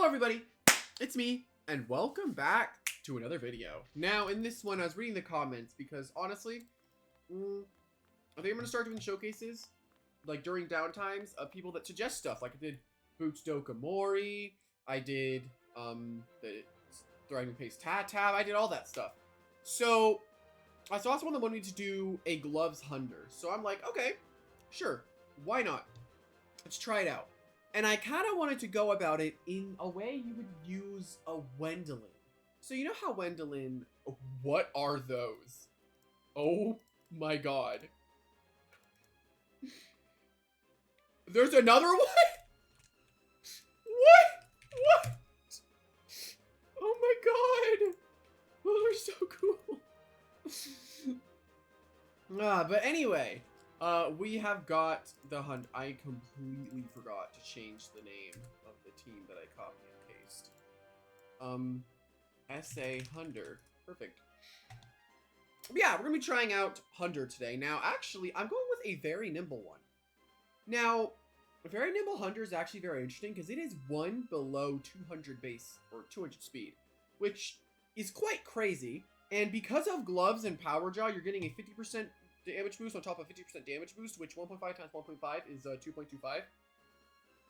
everybody, it's me, and welcome back to another video. Now, in this one, I was reading the comments because, honestly, I think I'm going to start doing showcases, like, during downtimes of people that suggest stuff. Like, I did Boots Dokamori, I did, the Thriving Pace Tab, I did all that stuff. So, I saw someone that wanted me to do a Gloves Hunder. So I'm like, okay, sure, why not? Let's try it out. And I kind of wanted to go about it in a way you would use a Wendolin. So you know how Wendolin, what are those? Oh my god. There's another one? What? Oh my god. Those are so cool. But anyway. We have got the hunt. I completely forgot to change the name of the team that I copy and paste. SA Hunder. Perfect. But yeah, we're going to be trying out Hunder today. Now, actually, I'm going with a very nimble one. Now, a very nimble Hunter is actually very interesting because it is one below 200 base, or 200 speed, which is quite crazy. And because of gloves and power jaw, you're getting a 50% damage boost on top of 50% damage boost, which 1.5 times 1.5 is 2.25.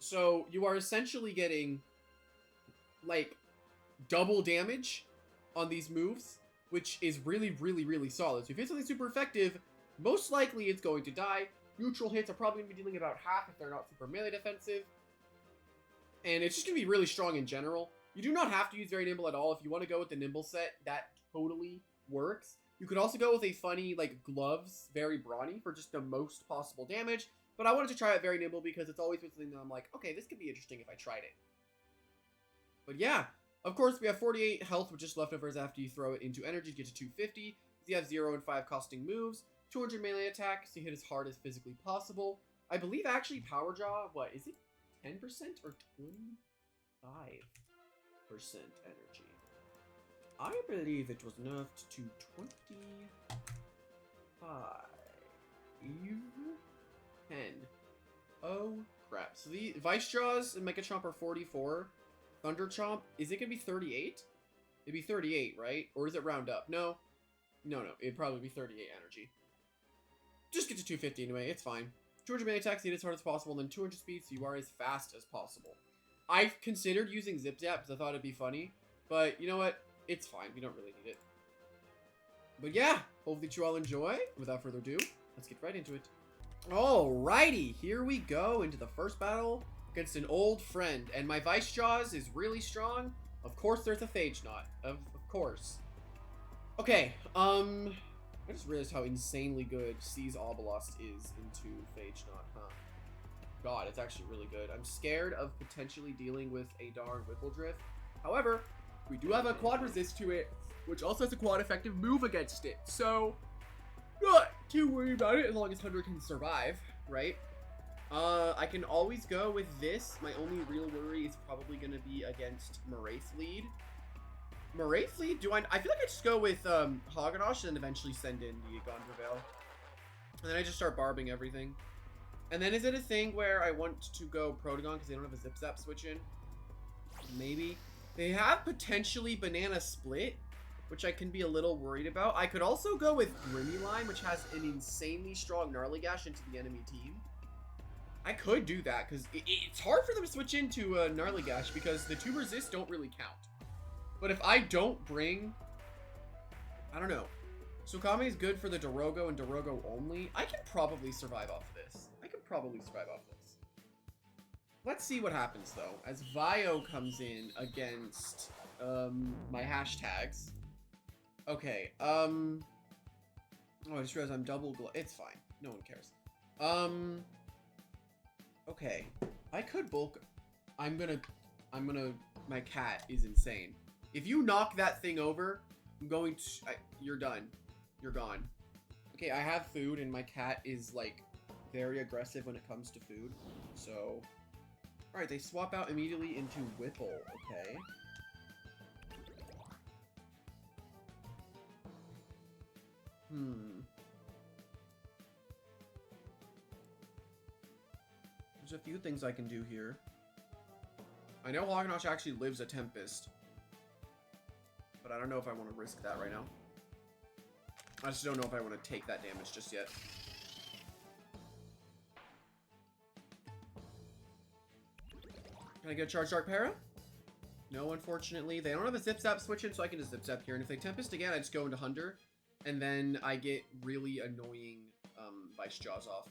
So you are essentially getting like double damage on these moves, which is really, really, really solid. So if you hit something super effective, most likely it's going to die. Neutral hits are probably going to be dealing about half if they're not super melee defensive. And it's just going to be really strong in general. You do not have to use very nimble at all. If you want to go with the nimble set, that totally works. You could also go with a funny, like, gloves, very brawny, for just the most possible damage. But I wanted to try it very nimble because it's always been something that I'm like, okay, this could be interesting if I tried it. But yeah, of course, we have 48 health, which is leftovers after you throw it into energy to get to 250. You have 0 and 5 costing moves, 200 melee attack, so you hit as hard as physically possible. I believe, actually, Power Jaw, what, is it 10% or 25% energy? I believe it was nerfed to 25. 10. Oh, crap. So the Vice Jaws and Mega Chomp are 44. Thunder Chomp, is it going to be 38? It'd be 38, right? Or is it round up? No. No, it'd probably be 38 energy. Just get to 250 anyway, it's fine. 200 melee attack, hit as hard as possible, and then 200 speed, so you are as fast as possible. I've considered using Zip Zap because I thought it'd be funny, but you know what? It's fine. We don't really need it. But yeah, hopefully you all enjoy. Without further ado, let's get right into it. Alrighty, here we go into the first battle against an old friend. And my Vice Jaws is really strong. Of course, there's a Phage Knot. Of course. Okay, I just realized how insanely good Seize Obelisk is into Phage Knot, huh? God, it's actually really good. I'm scared of potentially dealing with a darn Whipple Drift. However, we do have a quad resist to it, which also has a quad effective move against it. So, not too worried about it as long as Hunter can survive, right? I can always go with this. My only real worry is probably going to be against Moraith Lead. Moraith Lead? I feel like I just go with Hagenosh and then eventually send in the Gondrevel. And then I just start barbing everything. And then is it a thing where I want to go Protagon because they don't have a Zip Zap switch in? Maybe. They have potentially Banana Split, which I can be a little worried about. I could also go with Grimmyline, which has an insanely strong Gnarly Gash into the enemy team. I could do that, because it's hard for them to switch into Gnarly Gash, because the 2 resists don't really count. But if I don't bring... I don't know. Sukame is good for the Dorogo and Dorogo only. I can probably survive off of this. Let's see what happens, though, as Vio comes in against, my hashtags. Okay, oh, I just realized I'm double it's fine. No one cares. Okay. I could bulk... my cat is insane. If you knock that thing over, I'm going to... you're done. You're gone. Okay, I have food, and my cat is, like, very aggressive when it comes to food, so... Alright, they swap out immediately into Whipple, okay. There's a few things I can do here. I know Hognosh actually lives a Tempest. But I don't know if I want to risk that right now. I just don't know if I want to take that damage just yet. Can I get a Charge Dark Para? No, unfortunately. They don't have a Zip Zap switch in, so I can just Zip Zap here. And if they Tempest again, I just go into Hunder. And then I get really annoying Vice Jaws off.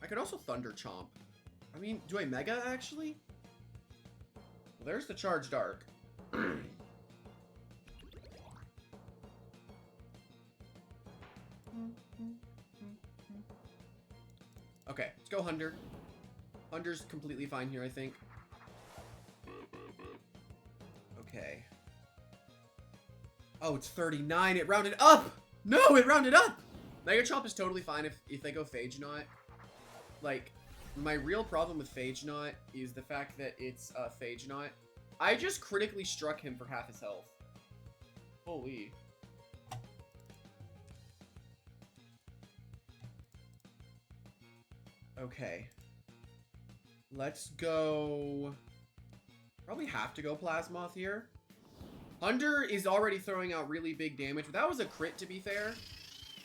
I could also Thunder Chomp. I mean, do I Mega, actually? Well, there's the Charge Dark. Okay, let's go Hunder. Hunder's completely fine here, I think. Okay. Oh, it's 39. It rounded up! No, it rounded up! Mega Chomp is totally fine if they go Phage Knot. Like, my real problem with Phage Knot is the fact that it's Phage Knot. I just critically struck him for half his health. Holy. Okay. Let's go... Probably have to go Plasmoth here. Hunder is already throwing out really big damage, but that was a crit, to be fair.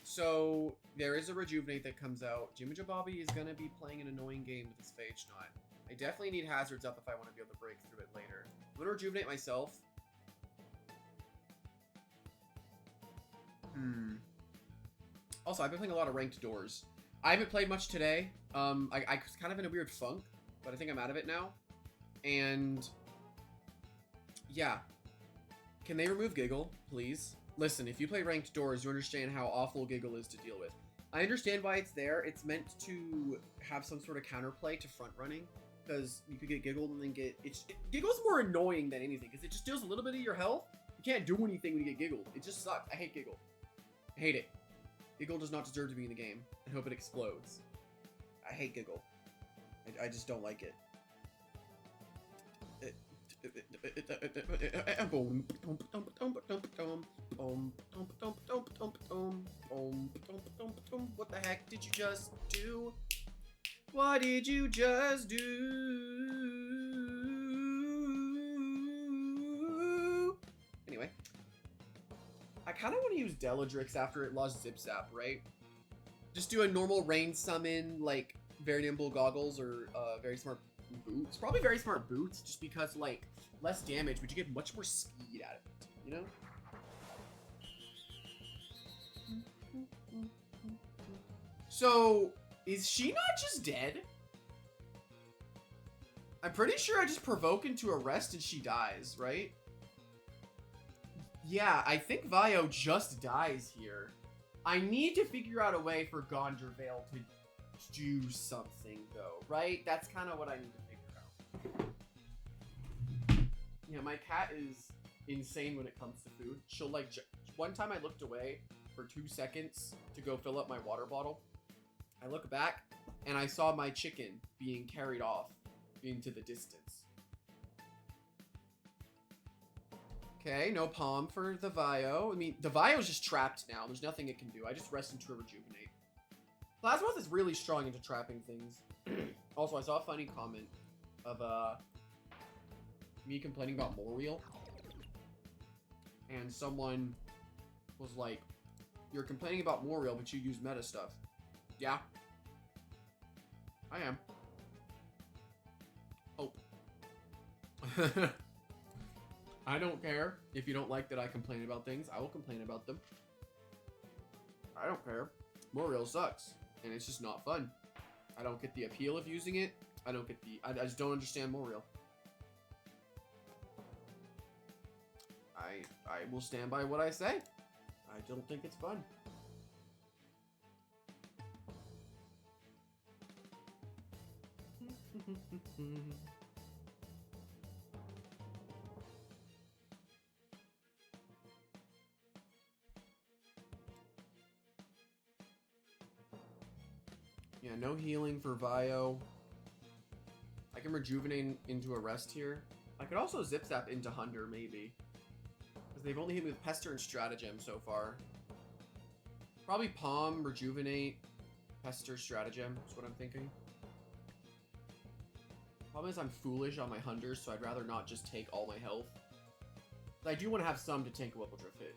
So, there is a Rejuvenate that comes out. Jimmy Bobby is going to be playing an annoying game with his Phage Knot. I definitely need Hazards up if I want to be able to break through it later. I'm going to Rejuvenate myself. Also, I've been playing a lot of ranked doors. I haven't played much today. I was kind of in a weird funk, but I think I'm out of it now. And yeah. Can they remove Giggle, please? Listen, if you play ranked doors, you understand how awful Giggle is to deal with. I understand why it's there. It's meant to have some sort of counterplay to front running, because you could get Giggled and then get... Giggle's more annoying than anything, because it just deals a little bit of your health. You can't do anything when you get Giggled. It just sucks. I hate Giggle. I hate it. Giggle does not deserve to be in the game. I hope it explodes. I hate Giggle. I just don't like it. What the heck did you just do? What did you just do? Anyway. I kind of want to use Deladrix after it lost Zip Zap, right? Just do a normal rain summon, like, very nimble goggles or very smart boots. Probably very smart boots, just because, like, less damage, but you get much more speed out of it, you know? So, is she not just dead? I'm pretty sure I just provoke into arrest and she dies, right? Yeah, I think Vio just dies here. I need to figure out a way for Gondorvale to do something, though, right? That's kind of what I need to figure out. Yeah, my cat is insane when it comes to food. She'll, like, one time I looked away for 2 seconds to go fill up my water bottle. I look back, and I saw my chicken being carried off into the distance. Okay, no palm for the Vio. I mean, the Vio's just trapped now. There's nothing it can do. I just rest into a Rejuvenate. Plasmoth is really strong into trapping things. Also, I saw a funny comment of me complaining about Moriel. And someone was like, you're complaining about Moriel, but you use meta stuff. Yeah. I am. Hope. I don't care if you don't like that I complain about things. I will complain about them. I don't care. Moriel sucks. And it's just not fun. I don't get the appeal of using it. I don't get the... I just don't understand Moriel. I will stand by what I say. I don't think it's fun. Yeah, no healing for Vio. I can Rejuvenate into a rest here. I could also Zip Zap into Hunder, maybe. Because they've only hit me with Pester and Stratagem so far. Probably Palm, Rejuvenate, Pester, Stratagem is what I'm thinking. Problem is I'm foolish on my hunters, so I'd rather not just take all my health. But I do want to have some to tank a Whippledrift hit.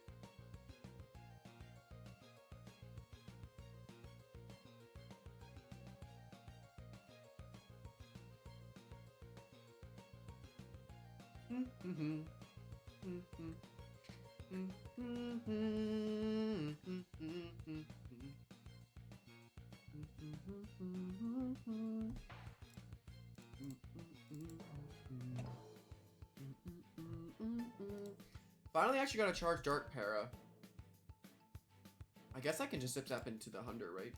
Finally, actually got to charge Dark Para. I guess I can just zip-zap into the Hunter, right?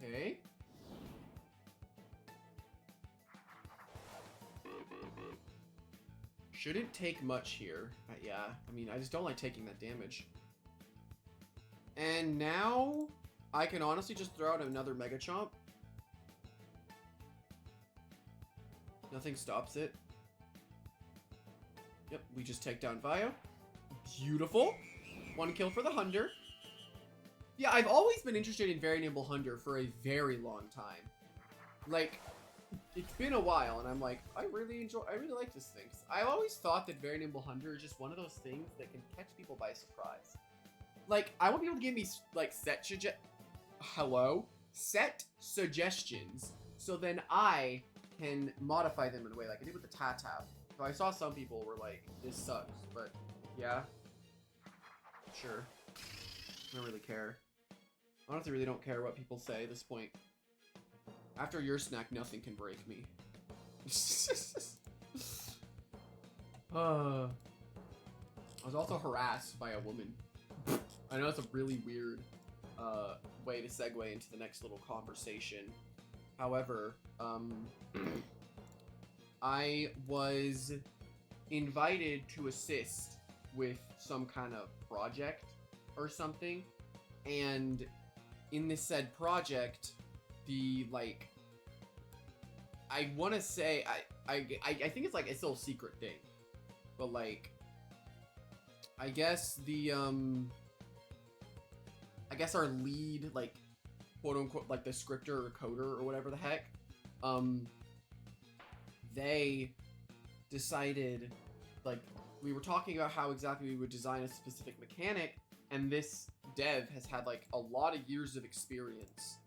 Okay. Shouldn't take much here. Yeah, I mean, I just don't like taking that damage. And now, I can honestly just throw out another Mega Chomp. Nothing stops it. Yep, we just take down Vio. Beautiful. 1 kill for the Hunter. Yeah, I've always been interested in Very Nimble Hunter for a very long time. Like, it's been a while, and I'm like, I really like this thing. I've always thought that Very Nimble Hunter is just one of those things that can catch people by surprise. Like, I want people to give me, like, set suggestions, so then I can modify them in a way, like I did with the Tatap. So I saw some people were like, this sucks, but yeah. Sure. I don't really care. Honestly, really don't care what people say at this point. After your snack, nothing can break me. I was also harassed by a woman. I know it's a really weird way to segue into the next little conversation. However, I was invited to assist with some kind of project or something, and in this said project, the, like, I want to say, I think it's like a still secret thing, but like, I guess the, I guess our lead, like, quote unquote, like the scripter or coder or whatever the heck, they decided, like, we were talking about how exactly we would design a specific mechanic, and this dev has had like a lot of years of experience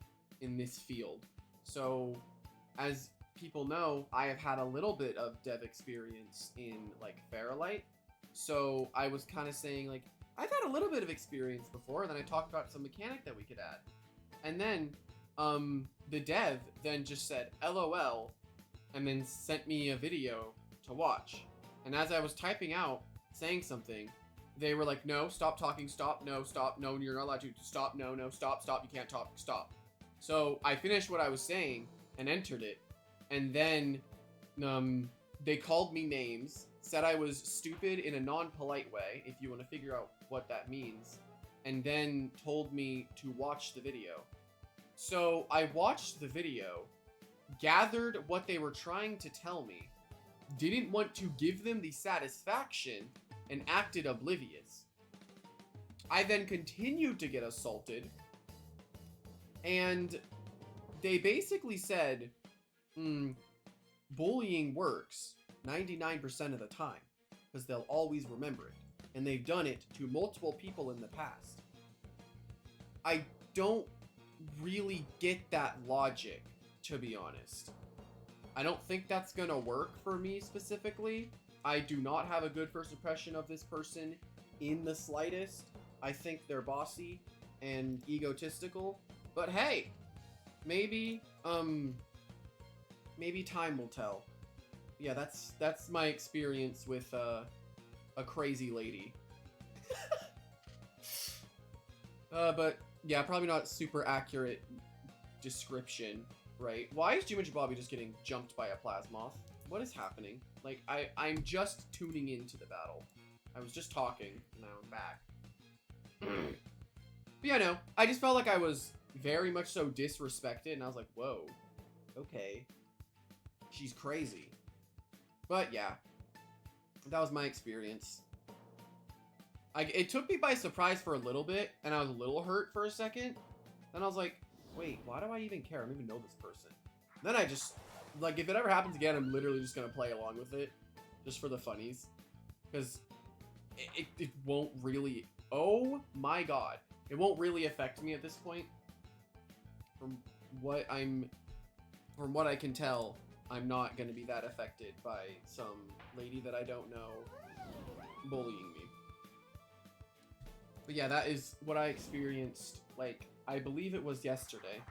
in this field. So as people know, I have had a little bit of dev experience in like Fairlight. So I was kind of saying like, I've had a little bit of experience before, and then I talked about some mechanic that we could add. And then the dev then just said LOL and then sent me a video to watch. And as I was typing out saying something, they were like, no, stop talking, stop, no, stop, no, you're not allowed to, stop, no, no, stop, stop, you can't talk, stop. So I finished what I was saying and entered it, and then they called me names, said I was stupid in a non-polite way, if you want to figure out what that means, and then told me to watch the video. So I watched the video, gathered what they were trying to tell me, didn't want to give them the satisfaction, and acted oblivious. I then continued to get assaulted, and they basically said, bullying works 99% of the time, because they'll always remember it, and they've done it to multiple people in the past. I don't really get that logic, to be honest. I don't think that's gonna work for me specifically. I do not have a good first impression of this person in the slightest. I think they're bossy and egotistical, but hey, maybe maybe time will tell. Yeah, that's my experience with a crazy lady. But yeah, probably not super accurate description, right? Why is Jim Bobby just getting jumped by a Plasmoth? What is happening? Like, I'm just tuning into the battle. I was just talking, and now I'm back. But yeah, no, I just felt like I was very much so disrespected, and I was like, whoa, okay. She's crazy. But yeah, that was my experience. It took me by surprise for a little bit, and I was a little hurt for a second. Then I was like, Wait, why do I even care? I don't even know this person. Then I just, like, if it ever happens again, I'm literally just gonna play along with it. Just for the funnies. Because it won't really, oh my god. It won't really affect me at this point. From what I can tell, I'm not gonna be that affected by some lady that I don't know bullying me. But yeah, that is what I experienced, like, I believe it was yesterday.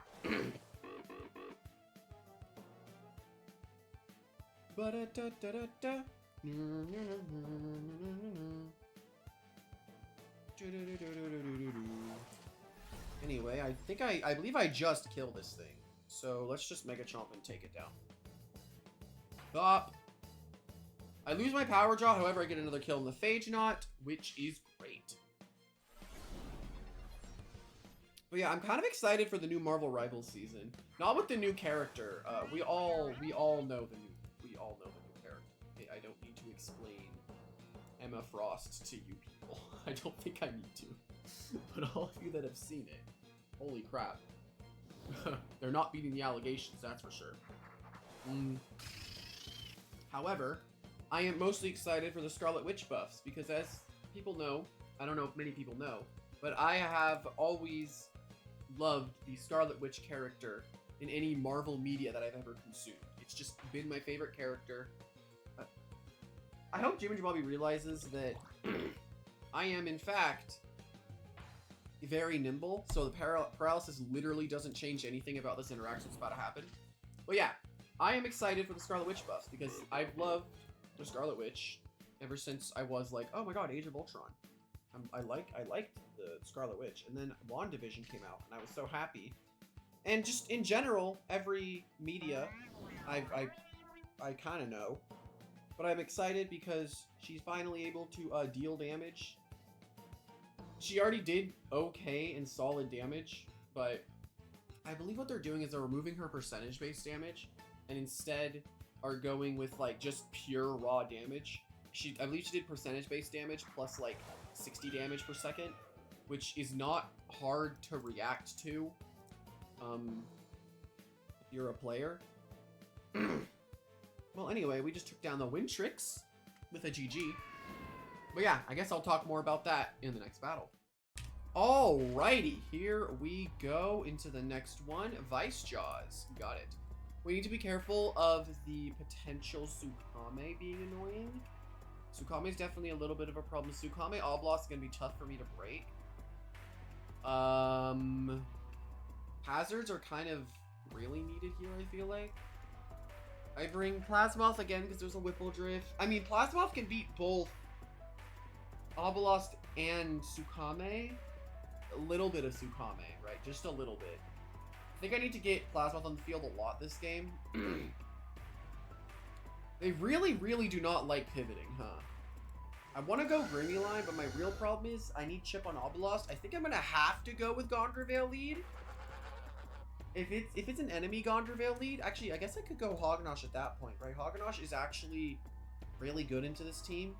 Anyway, I believe I just killed this thing. So let's just Mega Chomp and take it down. Stop. I lose my Power Jaw, however I get another kill in the Phage Knot, which is great. But yeah, I'm kind of excited for the new Marvel Rivals season. Not with the new character. We all know the new character. I don't need to explain Emma Frost to you people. I don't think I need to. But all of you that have seen it, holy crap. They're not beating the allegations, that's for sure. However, I am mostly excited for the Scarlet Witch buffs, because as people know, I don't know if many people know, but I have always loved the Scarlet Witch character in any Marvel media that I've ever consumed. It's just been my favorite character. I hope Jimmy Bobby realizes that I am, in fact, very nimble, so the paralysis literally doesn't change anything about this interaction that's about to happen. But yeah, I am excited for the Scarlet Witch buffs, because I've loved the Scarlet Witch ever since I was like, oh my god, Age of Ultron. I liked the Scarlet Witch, and then WandaVision came out, and I was so happy. And just in general, every media, I kind of know, but I'm excited because she's finally able to deal damage. She already did okay and solid damage, but I believe what they're doing is they're removing her percentage-based damage, and instead are going with like just pure raw damage. I believe she did percentage-based damage plus like 60 damage per second, which is not hard to react to if you're a player. Well, anyway, we just took down the Wintrix with a GG. But yeah, I guess I'll talk more about that in the next battle. Alrighty, here we go into the next one. Vice Jaws. Got it. We need to be careful of the potential Tsukame being annoying. Tsukame is definitely a little bit of a problem. Tsukame Oblast is going to be tough for me to break. Hazards are kind of really needed here, I feel like. I bring Plasmoth again because there's a Whipple Drift. I mean, Plasmoth can beat both Oblast and Tsukame. A little bit of Tsukame, right? Just a little bit. I think I need to get Plasmoth on the field a lot this game. They really, really do not like pivoting, huh? I want to go Grimmy line, but my real problem is I need chip on Oblast. I think I'm going to have to go with Gondorvale lead. If it's an enemy Gondorvale lead, actually, I guess I could go Hognosh at that point, right? Hognosh is actually really good into this team.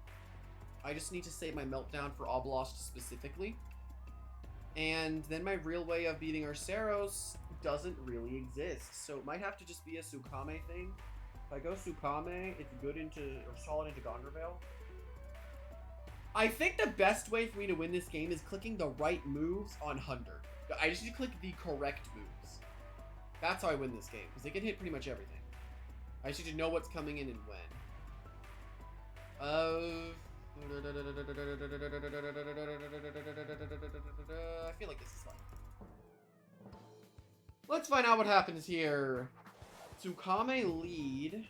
I just need to save my Meltdown for Oblast specifically. And then my real way of beating Arceros doesn't really exist. So it might have to just be a Tsukame thing. If I go Tsukame, it's good into, or solid into Gondorvale. I think the best way for me to win this game is clicking the right moves on Hunder. I just need to click the correct moves. That's how I win this game, because they can hit pretty much everything. I just need to know what's coming in and when. I feel like this is fun. Let's find out what happens here. Tsukame lead.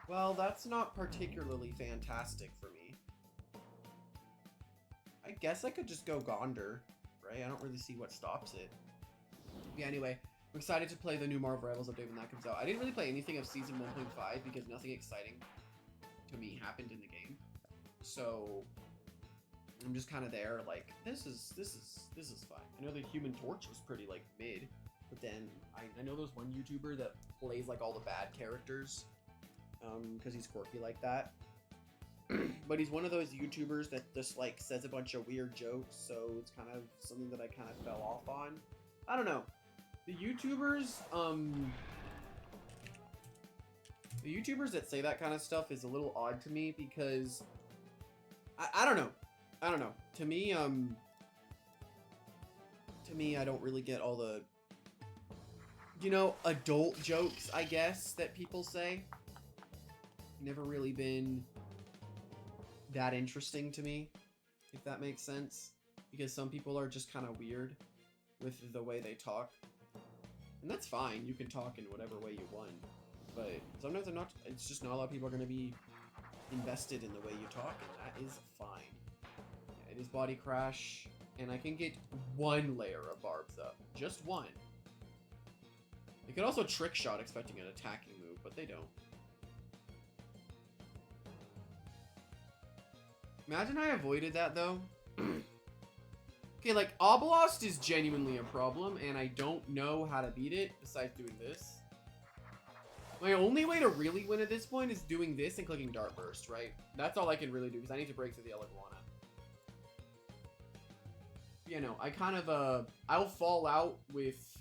Well, that's not particularly fantastic for me. I guess I could just go Gonder, right? I don't really see what stops it. Yeah, anyway, I'm excited to play the new Marvel Rivals update when that comes out. I didn't really play anything of Season 1.5 because nothing exciting to me happened in the game. So I'm just kind of there, like, this is fine. I know the Human Torch was pretty like mid, but then I know there's one YouTuber that plays like all the bad characters, because he's quirky like that. But he's one of those YouTubers that just like says a bunch of weird jokes, so it's kind of something that I kind of fell off on. I don't know. The YouTubers that say that kind of stuff is a little odd to me because I don't know. I don't know. To me, I don't really get all the, you know, adult jokes, I guess, that people say. Never really been that interesting to me, if that makes sense. Because some people are just kind of weird with the way they talk. And that's fine. You can talk in whatever way you want. But sometimes it's just not a lot of people are going to be invested in the way you talk, and that is fine. Yeah, it is body crash, and I can get 1 layer of barbs up. Just 1. They could also trick shot expecting an attacking move, but they don't. Imagine I avoided that, though. Okay, like, Oblost is genuinely a problem, and I don't know how to beat it besides doing this. My only way to really win at this point is doing this and clicking Dart Burst, right? That's all I can really do, because I need to break through the Iguana. You know, I kind of, I'll fall out with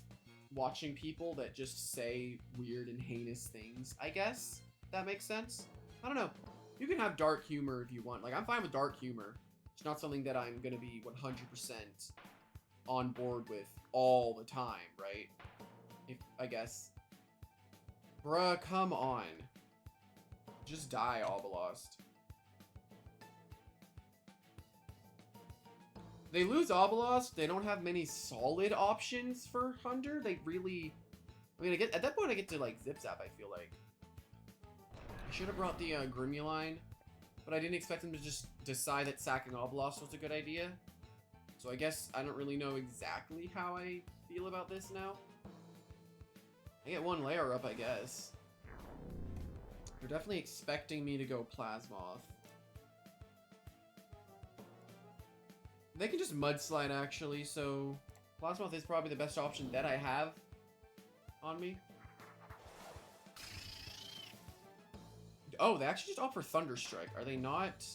watching people that just say weird and heinous things, I guess. If that makes sense? I don't know. You can have dark humor if you want. Like, I'm fine with dark humor. It's not something that I'm going to be 100% on board with all the time, right? If, I guess. Bruh, come on. Just die, Oblost. They lose Oblost. They don't have many solid options for Hunder. They really... I mean, at that point, I get to, like, Zip Zap, I feel like. I should have brought the Grimuline, but I didn't expect them to just decide that sacking Oblost was a good idea. So I guess I don't really know exactly how I feel about this now. I get 1 layer up, I guess. They're definitely expecting me to go Plasmoth. They can just Mudslide, actually, so Plasmoth is probably the best option that I have on me. Oh, they actually just offer Thunderstrike. Are they not,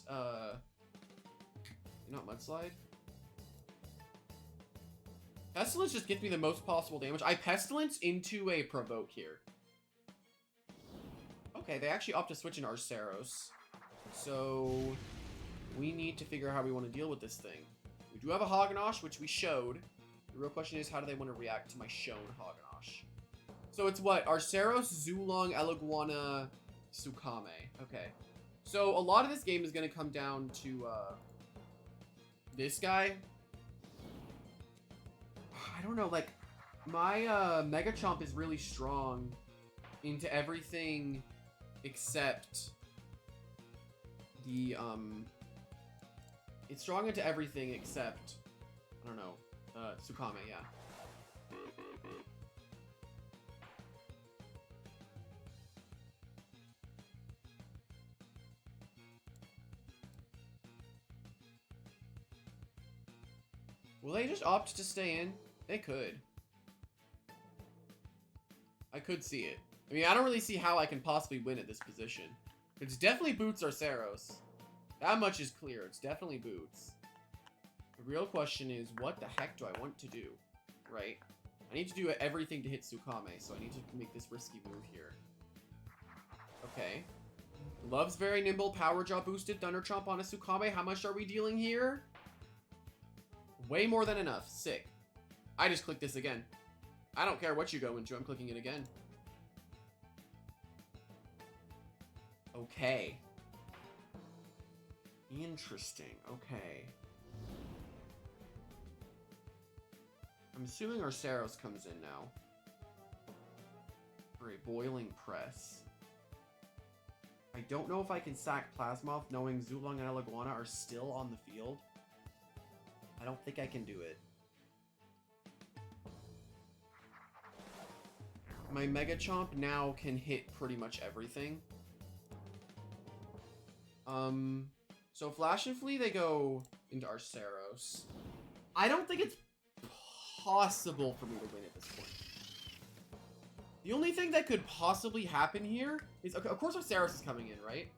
not Mudslide? Pestilence just gets me the most possible damage. I Pestilence into a Provoke here. Okay, they actually opt to switch in Arceros. So, we need to figure out how we want to deal with this thing. We do have a Hoganosh, which we showed. The real question is, how do they want to react to my shown Hoganosh? So it's what? Arceros, Zulong, Eliguana, Tsukame. Okay. So a lot of this game is going to come down to this guy. I don't know, like, my Mega Chomp is really strong into everything except the, it's strong into everything except, I don't know, Tsukame, yeah. Will they just opt to stay in? They could. I could see it. I mean, I don't really see how I can possibly win at this position. It's definitely Boots Arceros. That much is clear. It's definitely Boots. The real question is, what the heck do I want to do? Right? I need to do everything to hit Tsukame, so I need to make this risky move here. Okay. Love's very nimble, Power Jaw boosted, Thunder Chomp on a Tsukame. How much are we dealing here? Way more than enough. Sick. I just clicked this again. I don't care what you go into. I'm clicking it again. Okay. Interesting. Okay. I'm assuming Arceros comes in now. For a Boiling Press. I don't know if I can sack Plasmoth knowing Zulong and Eliguana are still on the field. I don't think I can do it. My Mega Chomp now can hit pretty much everything. So Flash and Flee, they go into Arceros. I don't think it's possible for me to win at this point. The only thing that could possibly happen here is, okay, of course Arceros is coming in, right?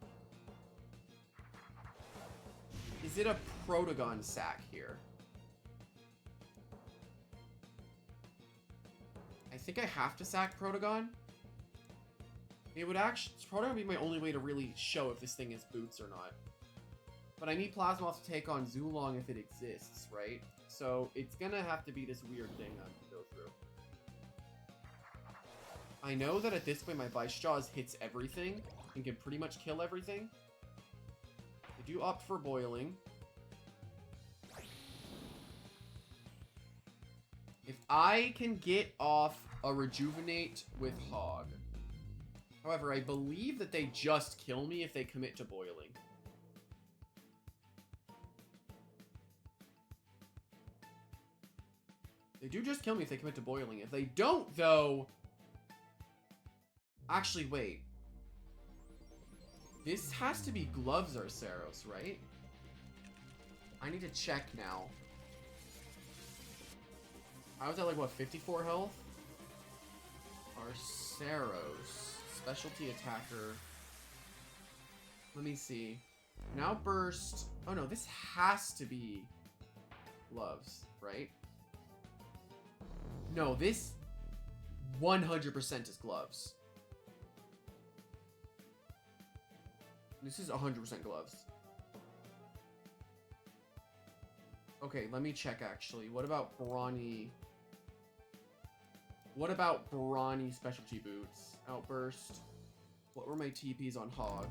Is it a Protogon sack here? think I have to sack Protagon. It would actually... Protagon would be my only way to really show if this thing has boots or not. But I need Plasmoth to take on Zulong if it exists, right? So it's gonna have to be this weird thing I have to go through. I know that at this point my Vice Jaws hits everything and can pretty much kill everything. I do opt for boiling. If I can get off a rejuvenate with Hog. However, I believe that they just kill me if they commit to boiling. They do just kill me if they commit to boiling. If they don't, though... Actually, wait. This has to be Gloves Arceros, right? I need to check now. I was at like, what, 54 health? Arceros. Specialty attacker. Let me see. Now burst. Oh no, this has to be Gloves, right? No, this 100% is Gloves. This is 100% Gloves. Okay, let me check actually. What about Brawny? What about Brawny specialty boots? Outburst. What were my TPs on Hog?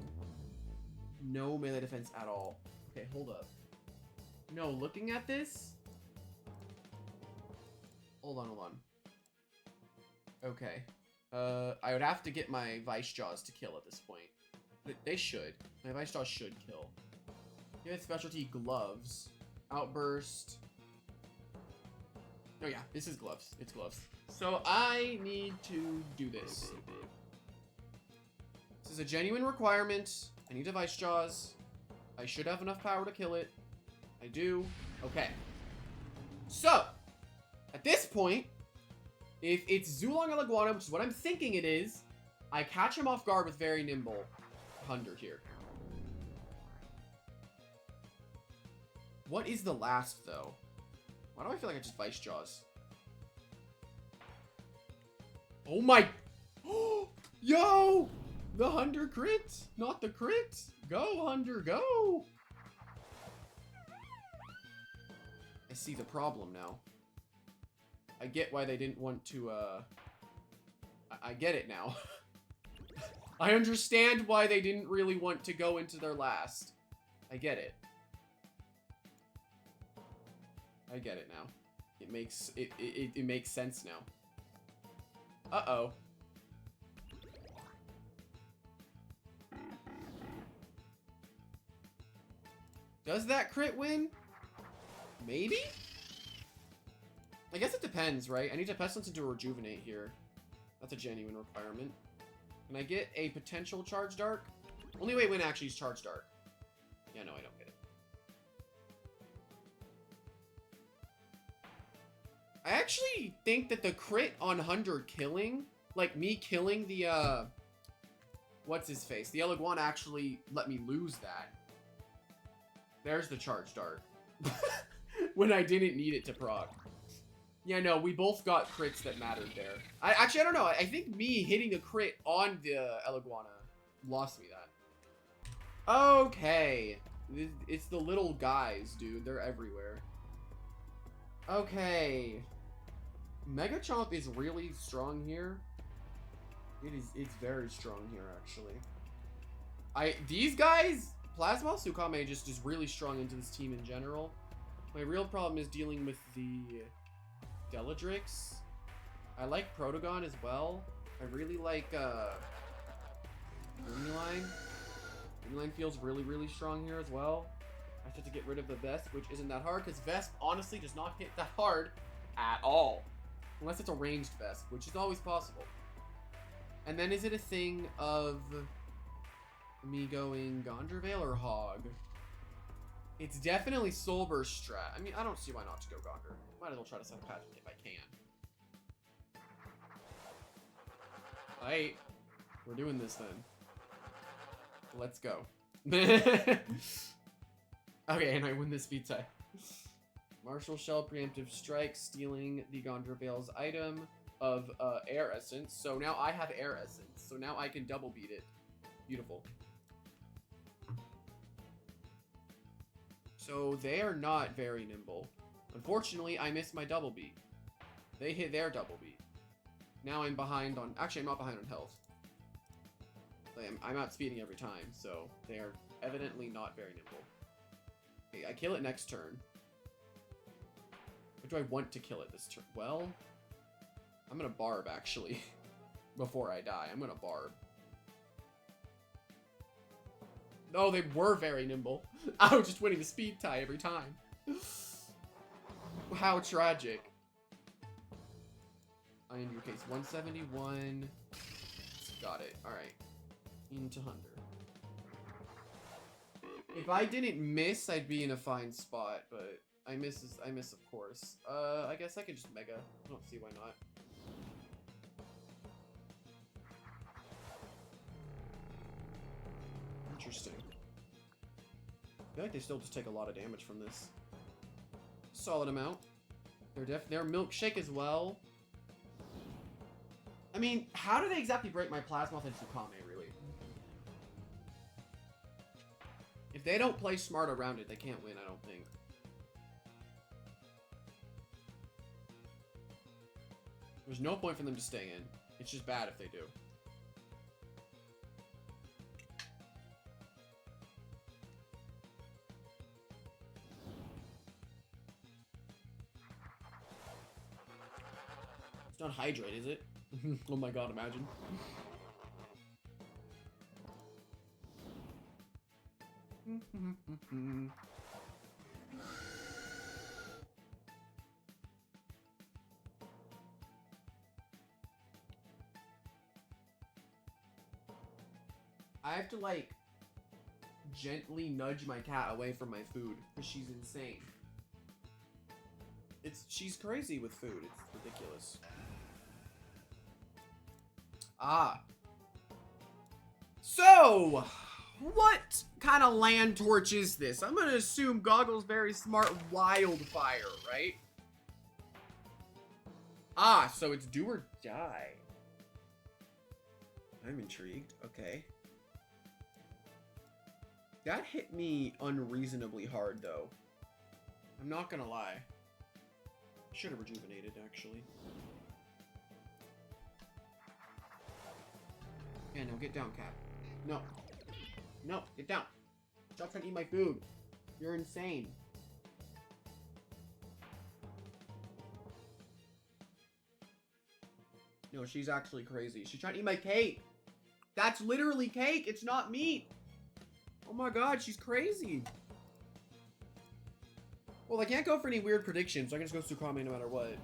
No melee defense at all. Okay, hold up. No, looking at this... Hold on. Okay. I would have to get my Vice Jaws to kill at this point. But they should. My Vice Jaws should kill. You have specialty Gloves. Outburst. Oh yeah, this is Gloves. It's Gloves. So I need to do this. This is a genuine requirement. I need a Vice Jaws. I should have enough power to kill it. I do. Okay. So, at this point, if it's Zulong Iguana, which is what I'm thinking it is, I catch him off guard with very nimble Hunder here. What is the last, though? Why do I feel like I just Vice Jaws? Oh my... Yo! The Hunder crit! Not the crit! Go, Hunder, go! I see the problem now. I get why they didn't want to, I get it now. I understand why they didn't really want to go into their last. I get it. I get it now. It makes sense now. Uh-oh. Does that crit win? Maybe? I guess it depends, right? I need to Pestilence into a Rejuvenate here. That's a genuine requirement. Can I get a potential Charge Dark? Only way win actually is Charge Dark. Yeah, no, I don't get it. I actually think that the crit on Hunder killing, like me killing the, what's his face? The Iguana actually let me lose that. There's the Charge Dart. When I didn't need it to proc. Yeah, no, we both got crits that mattered there. I don't know. I think me hitting a crit on the Iguana lost me that. Okay. It's the little guys, dude. They're everywhere. Okay. Mega Chomp is really strong here. It's very strong here, actually. These guys, Plasma Sukame just is really strong into this team in general. My real problem is dealing with the Deladrix. I like Protagon as well. I really like Loomian. Loomian feels really, really strong here as well. I have to get rid of the Vesp, which isn't that hard, because Vesp honestly does not hit that hard at all. Unless it's a ranged Vesp, which is always possible. And then is it a thing of me going Gondorvale or Hog? It's definitely Soul Burst strat. I mean, I don't see why not to go Gondor. Might as well try to suck Patrick if I can. Alright. We're doing this then. Let's go. Okay, and I win this speed tie. Martial Shell, Preemptive Strike, stealing the Gondorvale's item. of air essence. So now I have air essence. So now I can double beat it. Beautiful. So they are not very nimble. Unfortunately, I missed my double beat. They hit their double beat. Now I'm behind on... Actually, I'm not behind on health. I'm outspeeding every time, so they are evidently not very nimble. Okay, I kill it next turn. What do I want to kill it this turn? Well, I'm gonna barb, actually. Before I die, I'm gonna barb. Oh, they were very nimble. I was just winning the speed tie every time. How tragic. I in your case, 171. Got it. Alright. Into Hunter. If I didn't miss, I'd be in a fine spot, but I miss, of course. I guess I could just Mega. I don't see why not. Interesting. I feel like they still just take a lot of damage from this. Solid amount. They're milkshake as well. I mean, how do they exactly break my Plasmoth and Tsukame, really? If they don't play smart around it, they can't win, I don't think. There's no point for them to stay in. It's just bad if they do. It's not Hydrate, is it? Oh my god, imagine. I have to, like, gently nudge my cat away from my food because she's insane. She's crazy with food. It's ridiculous. Ah. So, what kind of land torch is this? I'm gonna assume Goggle's very smart wildfire, right? Ah, so it's do or die. I'm intrigued. Okay. That hit me unreasonably hard, though. I'm not gonna lie. Should have rejuvenated, actually. Yeah, no, get down, cat. No. No, get down. Stop trying to eat my food. You're insane. No, she's actually crazy. She's trying to eat my cake. That's literally cake. It's not meat. Oh my god, she's crazy. Well, I can't go for any weird predictions, so I can just go Tsukame no matter what.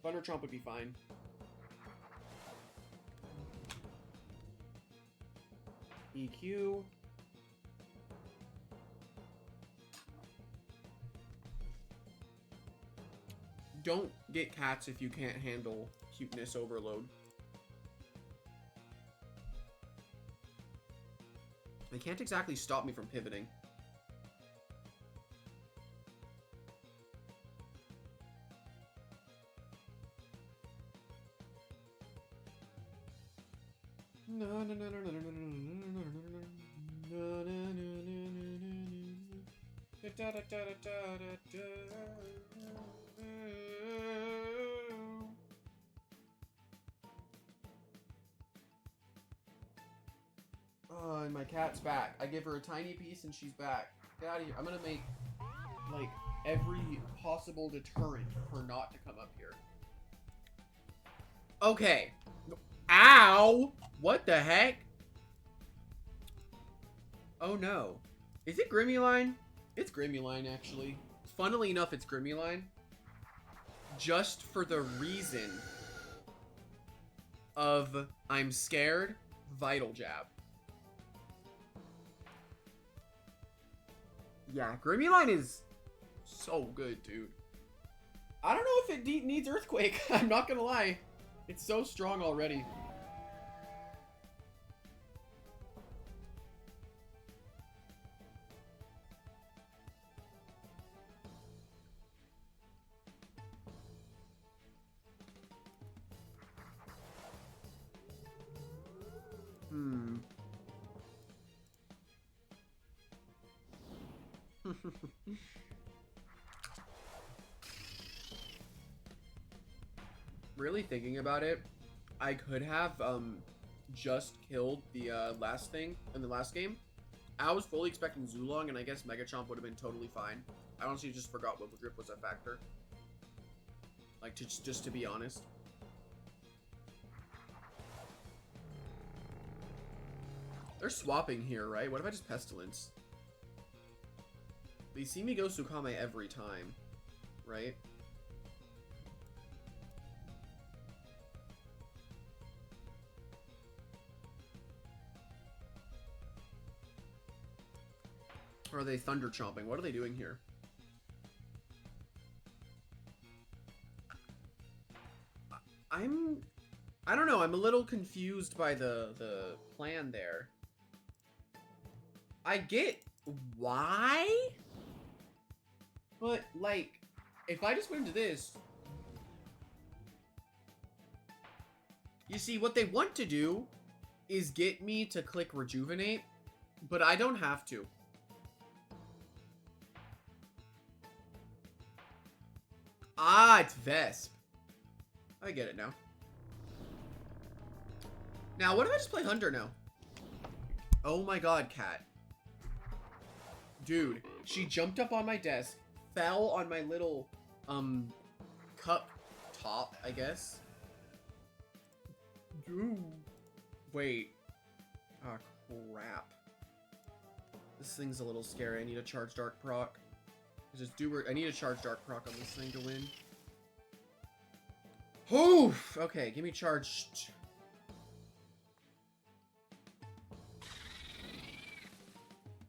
Thunder Chomp would be fine. EQ. Don't get cats if you can't handle cuteness overload. They can't exactly stop me from pivoting. Oh, and my cat's back. I give her a tiny piece and she's back. Get out of here. I'm gonna make, like, every possible deterrent for her not to come up here. Okay. Ow! What the heck? Oh no. Is it Grimmyline? It's Grimmyline, actually. Funnily enough, it's Grimmyline. Just for the reason of I'm scared, Vital Jab. Yeah, Grimmyline is so good, dude. I don't know if it needs Earthquake. I'm not gonna lie. It's so strong already. Really thinking about it, I could have just killed the last thing in the last game. I was fully expecting Zulong, and I guess Mega Chomp would have been totally fine. I honestly just forgot Whipple Drip was a factor. Like, just to be honest. They're swapping here, right? What if I just Pestilence? They see me go Sukame every time, right? Or are they Thunder Chomping? What are they doing here? I don't know. I'm a little confused by the plan there. I get why, but like, if I just went into this, you see, what they want to do is get me to click Rejuvenate, but I don't have to. Ah, it's Vesp. I get it now. Now, what if I just play Hunter now? Oh my god, Cat. Dude, she jumped up on my desk, fell on my little, cup top, I guess. Dude. Wait. Ah, crap. This thing's a little scary. I need a Charge Dark proc. I need a Charge Dark proc on this thing to win. Oof! Okay, give me Charge.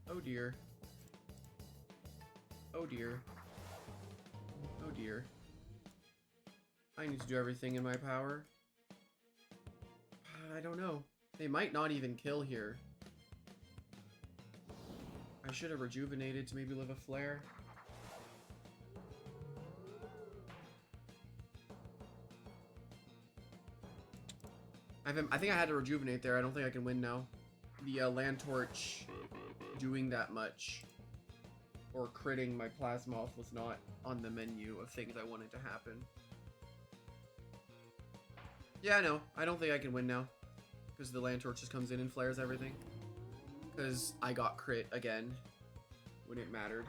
Oh dear. Oh dear. Oh dear. I need to do everything in my power. I don't know. They might not even kill here. I should have rejuvenated to maybe live a flare. I think I had to rejuvenate there. I don't think I can win now. The Land Torch doing that much or critting my Plasmoth was not on the menu of things I wanted to happen. Yeah, no, I don't think I can win now because the Land Torch just comes in and flares everything. Because I got crit again when it mattered.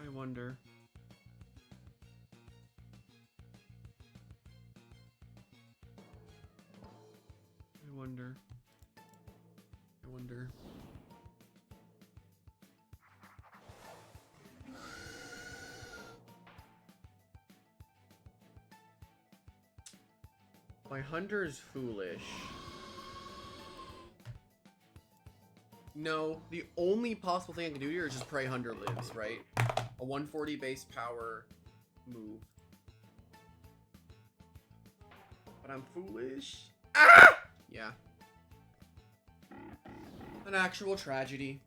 I wonder. I wonder. I wonder. My Hunter's foolish. No, the only possible thing I can do here is just pray Hunter lives, right? A 140 base power move. But I'm foolish. Ah! Yeah. An actual tragedy.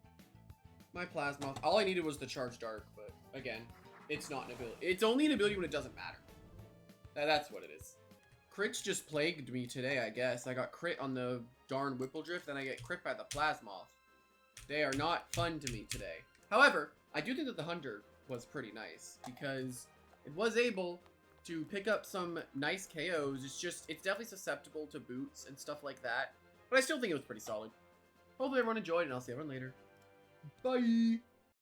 My Plasmoth. All I needed was the Charge Dark, but again, it's not an ability. It's only an ability when it doesn't matter. That's what it is. Crits just plagued me today, I guess. I got crit on the darn Whipple Drift, then I get crit by the Plasmoth. They are not fun to me today. However, I do think that the Hunter was pretty nice because it was able to pick up some nice KOs. It's definitely susceptible to boots and stuff like that. But I still think it was pretty solid. Hopefully everyone enjoyed, and I'll see everyone later. Bye!